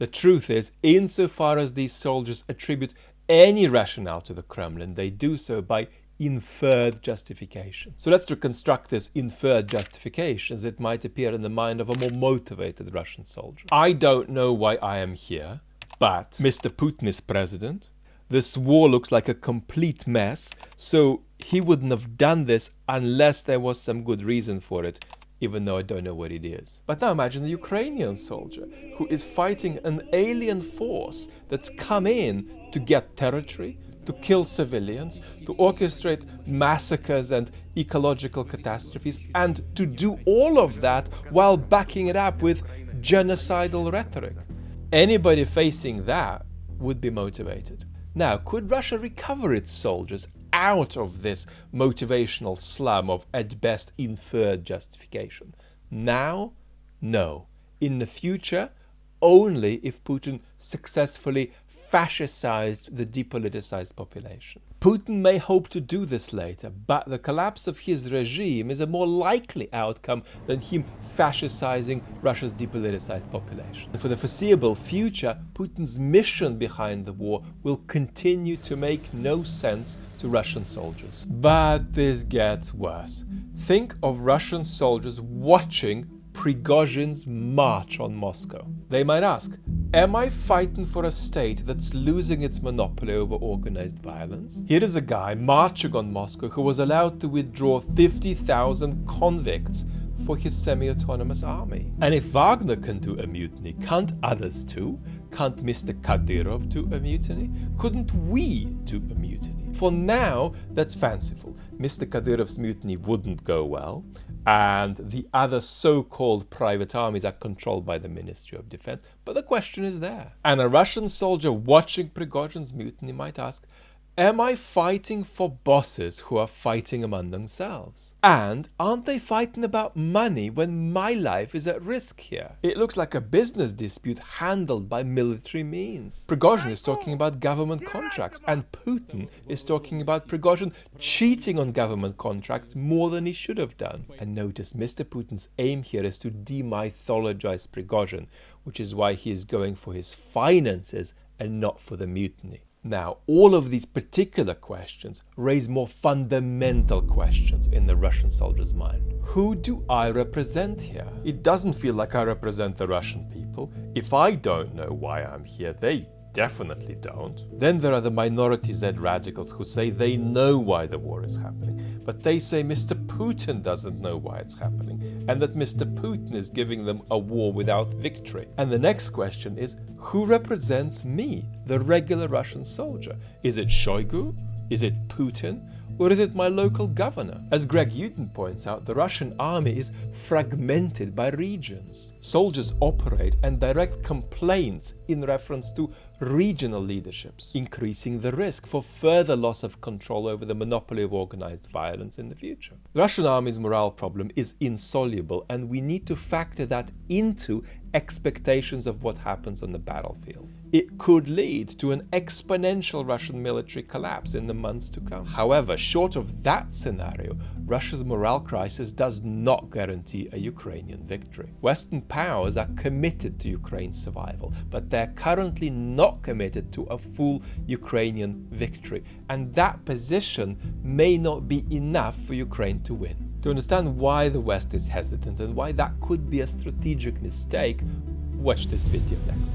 The truth is, insofar as these soldiers attribute any rationale to the Kremlin, they do so by inferred justification. So let's reconstruct this inferred justification as it might appear in the mind of a more motivated Russian soldier. I don't know why I am here, but Mr. Putin is president. This war looks like a complete mess, so he wouldn't have done this unless there was some good reason for it, even though I don't know what it is. But now imagine the Ukrainian soldier who is fighting an alien force that's come in to get territory, to kill civilians, to orchestrate massacres and ecological catastrophes, and to do all of that while backing it up with genocidal rhetoric. Anybody facing that would be motivated. Now, could Russia recover its soldiers out of this motivational slum of, at best, inferred justification? Now, no. In the future, only if Putin successfully fascicized the depoliticized population. Putin may hope to do this later, but the collapse of his regime is a more likely outcome than him fascicizing Russia's depoliticized population. For the foreseeable future, Putin's mission behind the war will continue to make no sense to Russian soldiers. But this gets worse. Think of Russian soldiers watching Prigozhin's march on Moscow. They might ask, am I fighting for a state that's losing its monopoly over organized violence? Here is a guy marching on Moscow who was allowed to withdraw 50,000 convicts for his semi-autonomous army. And if Wagner can do a mutiny, can't others too? Can't Mr. Kadyrov do a mutiny? Couldn't we do a mutiny? For now, that's fanciful. Mr. Kadyrov's mutiny wouldn't go well, and the other so-called private armies are controlled by the Ministry of Defense. But the question is there. And a Russian soldier watching Prigozhin's mutiny might ask, am I fighting for bosses who are fighting among themselves? And aren't they fighting about money when my life is at risk here? It looks like a business dispute handled by military means. Prigozhin is talking about government contracts, and Putin is talking about Prigozhin cheating on government contracts more than he should have done. And notice, Mr. Putin's aim here is to demythologize Prigozhin, which is why he is going for his finances and not for the mutiny. Now, all of these particular questions raise more fundamental questions in the Russian soldier's mind. Who do I represent here? It doesn't feel like I represent the Russian people. If I don't know why I'm here, they definitely don't. Then there are the minority Z radicals who say they know why the war is happening, but they say Mr. Putin doesn't know why it's happening, and that Mr. Putin is giving them a war without victory. And the next question is, who represents me, the regular Russian soldier? Is it Shoigu? Is it Putin? Or is it my local governor? As Greg Uden points out, the Russian army is fragmented by regions. Soldiers operate and direct complaints in reference to regional leaderships, increasing the risk for further loss of control over the monopoly of organized violence in the future. The Russian army's morale problem is insoluble, and we need to factor that into expectations of what happens on the battlefield. It could lead to an exponential Russian military collapse in the months to come. However, short of that scenario, Russia's morale crisis does not guarantee a Ukrainian victory. Western powers are committed to Ukraine's survival, but they're currently not committed to a full Ukrainian victory, and that position may not be enough for Ukraine to win. To understand why the West is hesitant and why that could be a strategic mistake, watch this video next.